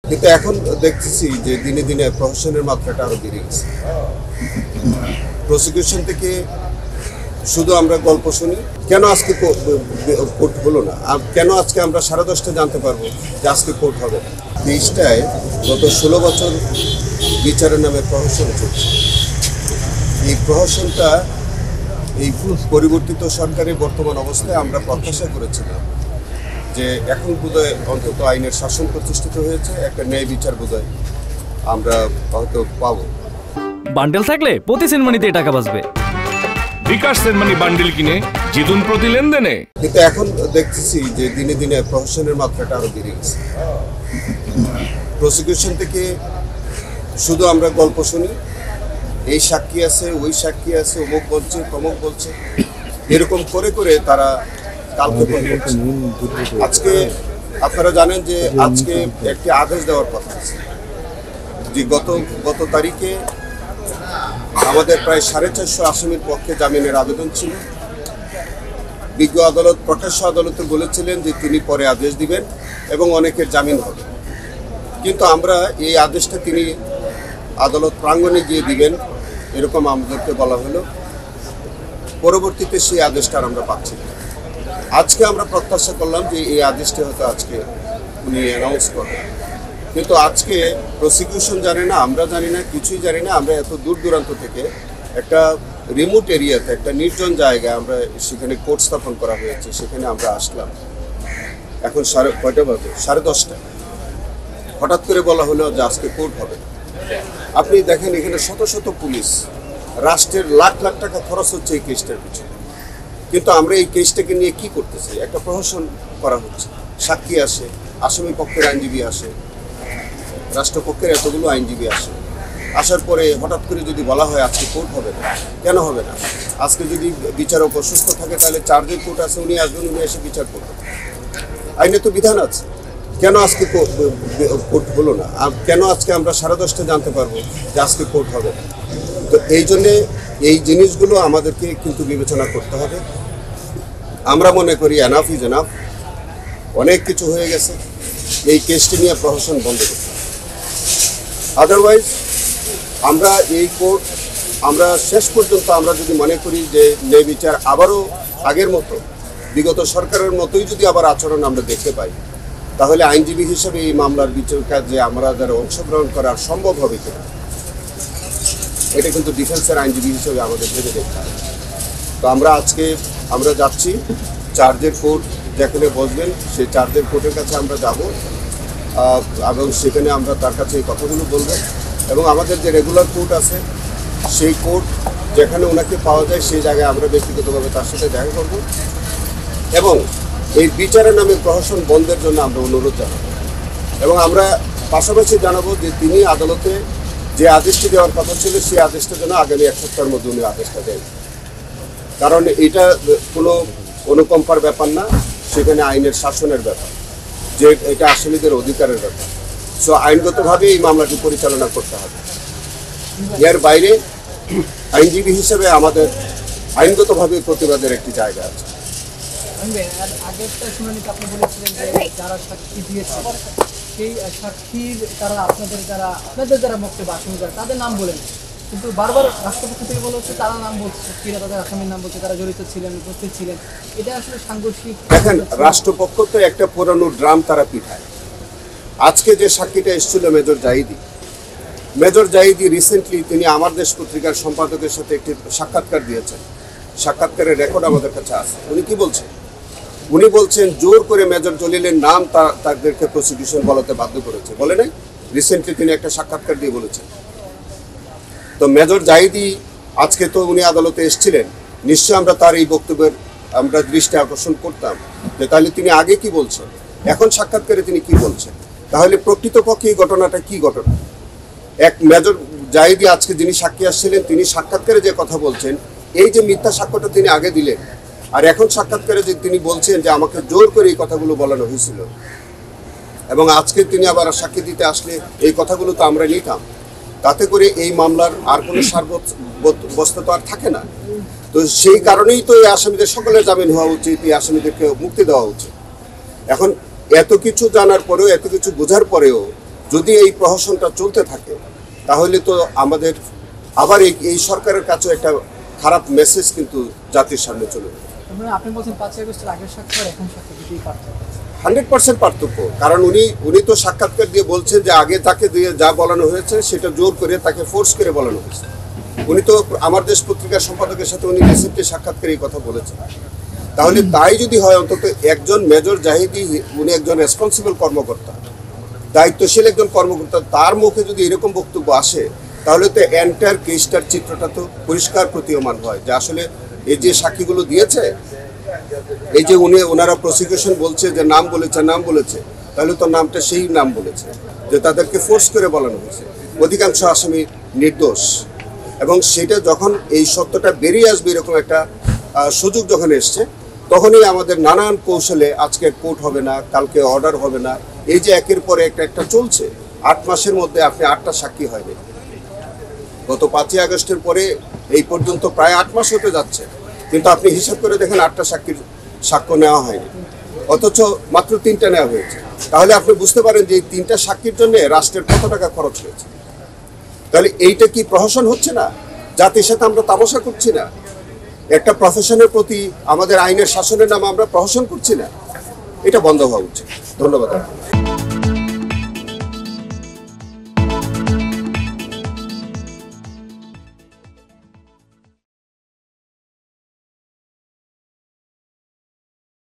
কিন্তু এখন দেখতেছি যে দিনে দিনে প্রহসনের মাত্রাটা আরো বেড়ে গেছে। প্রসিকিউশন থেকে শুধু আমরা গল্প শুনি, কেন আজকে কোর্ট হলো না, কেন আজকে আমরা 10:30 জানতে পারবো যে আজকে কোর্ট হবে। 23টায় গত 16 বছর বিচারের নামে প্রহসন চলছে। এই প্রহসনটা এই পরিবর্তিত সরকারের বর্তমান অবস্থায় আমরা প্রত্যাশা করেছিলাম যে এখন বোধহয় অন্তত আইনের শাসন প্রতিষ্ঠিত হয়েছে, একটা ন্যায় বিচার বোধহয় আমরা হয়তো পাবো। বান্ডেল থাকলে প্রতি সেনমানিতে টাকা বাঁচবে। বিকাশ সেনমানি বান্ডেল কিনে জিতুন প্রতি লেনদেনে। কিন্তু এখন দেখতেছি যে দিনে দিনে প্রহসনের মাত্রাটা আরো বেড়ে গেছে। প্রসিকিউশন থেকে শুধু আমরা গল্প শুনি, এই সাক্ষী আছে, ওই সাক্ষী আছে, অমুক বলছে, তমুক বলছে, এরকম করে করে তারা কালক্ষেপণ করছে। আজকে আপনারা জানেন যে আজকে একটি আদেশ দেওয়ার কথা আছে যে গত তারিখে আমাদের প্রায় 450 আসামির পক্ষে জামিনের আবেদন ছিল। বিজ্ঞ আদালত প্রকাশ্য আদালতে বলেছিলেন যে তিনি পরে আদেশ দিবেন এবং অনেকের জামিন হবে, কিন্তু আমরা এই আদেশটা তিনি আদালত প্রাঙ্গণে গিয়ে দিবেন এরকম আমাদেরকে বলা হলো। পরবর্তীতে সেই আদেশটা আমরা পাচ্ছি না। আজকে আমরা প্রত্যাশা করলাম যে এই আদেশটা হয়তো আজকে উনি অ্যানাউন্স করবেন, কিন্তু আজকে প্রসিকিউশন জানে না, আমরা জানি না, কিছুই জানি না। আমরা এত দূর দূরান্ত থেকে একটা রিমোট এরিয়াতে, একটা নির্জন জায়গায় আমরা সেখানে কোর্ট স্থাপন করা হয়েছে, সেখানে আমরা আসলাম। এখন কয়টা বাজে? 10:30। হঠাৎ করে বলা হলো যে আজকে কোর্ট হবে। আপনি দেখেন এখানে শত শত পুলিশ, রাষ্ট্রের লাখ লাখ টাকা খরচ হচ্ছে এই কেসটার পিছনে, কিন্তু আমরা এই কেসটাকে নিয়ে কি করতেছি? একটা প্রহসন করা হচ্ছে। সাক্ষী আসে, আসামি পক্ষের আইনজীবী আসে, রাষ্ট্রপক্ষের এতগুলো আইনজীবী আসে, আসার পরে হঠাৎ করে যদি বলা হয় আজকে কোর্ট হবে না, কেন হবে না? আজকে যদি বিচারক অসুস্থ থাকে তাহলে 4 দিন কোর্ট আছে, উনি আসবেন, উনি এসে বিচার করবেন। আইনে তো বিধান আছে, কেন আজকে কোর্ট হলো না? কেন আজকে আমরা 10:30 জানতে পারবো যে আজকে কোর্ট হবে? তো এই জন্যে এই জিনিসগুলো আমাদেরকে কিন্তু বিবেচনা করতে হবে। আমরা মনে করি এনাফ ইজ এনাফ, অনেক কিছু হয়ে গেছে। এই কেসটি নিয়ে প্রহসন বন্ধ করতে হবে। আদারওয়াইজ আমরা এই কোর্ট আমরা শেষ পর্যন্ত আমরা যদি মনে করি যে ন্যায় বিচার আবারও আগের মতো, বিগত সরকারের মতোই যদি আবার আচরণ আমরা দেখতে পাই, তাহলে আইনজীবী হিসেবে এই মামলার বিচার কাজে আমরা যারা অংশগ্রহণ করা সম্ভব হবে কিনা, এটা কিন্তু ডিফেন্সের আইনজীবী হিসেবে আমাদের ভেবে দেখতে হবে। তো আমরা যাচ্ছি চার্জের কোর্ট যেখানে বসবেন, সেই চার্জের কোর্টের কাছে আমরা যাব এবং সেখানে আমরা তার কাছে এই কথাগুলো বলবো। এবং আমাদের যে রেগুলার কোর্ট আছে, সেই কোর্ট যেখানে ওনাকে পাওয়া যায় সেই জায়গায় আমরা ব্যক্তিগতভাবে তার সাথে দেখা করব এবং এই বিচারের নামে প্রহসন বন্ধের জন্য আমরা অনুরোধ জানাবো। এবং আমরা পাশাপাশি জানাবো যে তিনি আদালতে যে আদেশটি দেওয়ার কথা ছিল সেই আদেশটা যেন আগামী 1 সপ্তাহের মধ্যে উনি আদেশটা দেন, কারণ এটা কোনো অনুকম্পার ব্যাপার না, সেখানে আইনের শাসনের ব্যাপার, যে এটা আসামিদের অধিকারের ব্যাপার। সো আইনগতভাবে এই মামলাটি পরিচালনা করতে হবে। এর বাইরে আইনজীবী হিসেবে আমাদের আইনগতভাবে প্রতিবাদের একটি জায়গা আছে। যারা সাক্ষী দিয়েছে সেই সাক্ষীর তারা আপনাদের যারা বক্তব্য আসামি তাদের নাম বলেন, কিন্তু বারবার রাষ্ট্রপক্ষ থেকে বলা হচ্ছে তারা নাম বলছে, সাক্ষীরা তাদের আসামির নাম বলছে, তারা জড়িত ছিলেন, উপস্থিত ছিলেন। এটা আসলে সাংঘর্ষিক। দেখেন, রাষ্ট্রপক্ষ তো একটা পুরানো ড্রাম তারা পিঠায়। আজকে যে সাক্ষীটা এসেছিল মেজর জাহিদি রিসেন্টলি তিনি আমার দেশ পত্রিকার সম্পাদকের সাথে একটি সাক্ষাৎকার দিয়েছেন। সাক্ষাৎকারের রেকর্ড আমাদের কাছে আছে। উনি কি বলছেন? উনি বলছেন জোর করে মেজর জলিলের নাম তাদেরকে প্রসিকিউশন বলাতে বাধ্য করেছে, বলে নাই? রিসেন্টলি তিনি একটা সাক্ষাৎকার দিয়ে বলেছেন। তো মেজর জাহিদি আজকে তো উনি আদালতে এসেছিলেন, নিশ্চয় আমরা তার এই বক্তব্যের আমরা দৃষ্টি আকর্ষণ করতাম যে তাহলে তিনি আগে কি বলছেন, এখন সাক্ষাৎকারে তিনি কি বলছেন, তাহলে প্রকৃতপক্ষে এই ঘটনাটা কি ঘটনা। এক মেজর জাহিদি আজকে যিনি সাক্ষী আসছিলেন তিনি সাক্ষাৎকারে যে কথা বলছেন, এই যে মিথ্যা সাক্ষ্যটা তিনি আগে দিলেন, আর এখন সাক্ষাৎকারে যে তিনি বলছেন যে আমাকে জোর করে এই কথাগুলো বলানো হয়েছিল, এবং আজকে তিনি আবার সাক্ষী দিতে আসলে এই কথাগুলো তো আমরা নিতাম, তাতে করে এই মামলার আর কোনো সারবস্তা তো আর থাকে না। তো সেই কারণেই তো এই আসামিদের সকলের জামিন হওয়া উচিত, এই আসামিদেরকে মুক্তি দেওয়া উচিত। এখন এত কিছু জানার পরেও, এত কিছু বোঝার পরেও যদি এই প্রহসনটা চলতে থাকে তাহলে তো আমাদের আবার এই সরকারের কাছে একটা খারাপ মেসেজ কিন্তু জাতির সামনে চলে যাবে। মানে আপনি বলছেন 5 আগস্টের আগের সাক্ষী আর এখন সাক্ষী দুটোই পার্থক্য। 100% পার্থক্য, কারণ উনি তো সাক্ষাৎকার দিয়ে বলছেন যে আগে তাকে দিয়ে যা বলানো হয়েছে সেটা জোর করে তাকে ফোর্স করে বলানো হয়েছে। উনি তো আমার দেশ পত্রিকার সম্পাদকের সাথে উনি রিসেন্টলি সাক্ষাৎকারে এই কথা বলেছেন। তাহলে তাই যদি হয়, অন্তত একজন মেজর জাহিদি উনি একজন রেসপন্সিবল কর্মকর্তা, দায়িত্বশীল একজন কর্মকর্তা, তার মুখে যদি এরকম বক্তব্য আসে তাহলে তো এন্টায়ার কেসটার চিত্রটা তো পরিষ্কার প্রতীয়মান হয় যে আসলে এই যে সাক্ষীগুলো দিয়েছে, এই যে ওনারা প্রসিকিউশন বলছে যে নাম বলেছে, তাহলে তো নামটা সেই নাম বলেছে যে তাদেরকে ফোর্স করে বলানো হয়েছে। অধিকাংশ আসামি নির্দোষ, এবং সেটা যখন এই সত্যটা বেরিয়ে আসবে এরকম একটা সুযোগ যখন এসছে, তখনই আমাদের নানান কৌশলে আজকে কোর্ট হবে না, কালকে অর্ডার হবে না, এই যে একের পর একটা চলছে। 8 মাসের মধ্যে আপনি 8টা সাক্ষী হয়নি। গত 5ই আগস্টের পরে এই পর্যন্ত প্রায় 8 মাস হতে যাচ্ছে, কিন্তু আপনি হিসাব করে দেখেন 8টা সাক্ষীর সাক্ষ্য নেওয়া হয়নি, অথচ মাত্র 3টা নেওয়া হয়েছে। তাহলে আপনি বুঝতে পারেন যে এই 3টা সাক্ষীর জন্য রাষ্ট্রের কত টাকা খরচ হয়েছে। তাহলে এইটা কি প্রহসন হচ্ছে না? জাতির সাথে আমরা তামাশা করছি না? একটা প্রফেশনের প্রতি আমাদের আইনের শাসনের নামে আমরা প্রহসন করছি না? এটা বন্ধ হওয়া উচিত। ধন্যবাদ।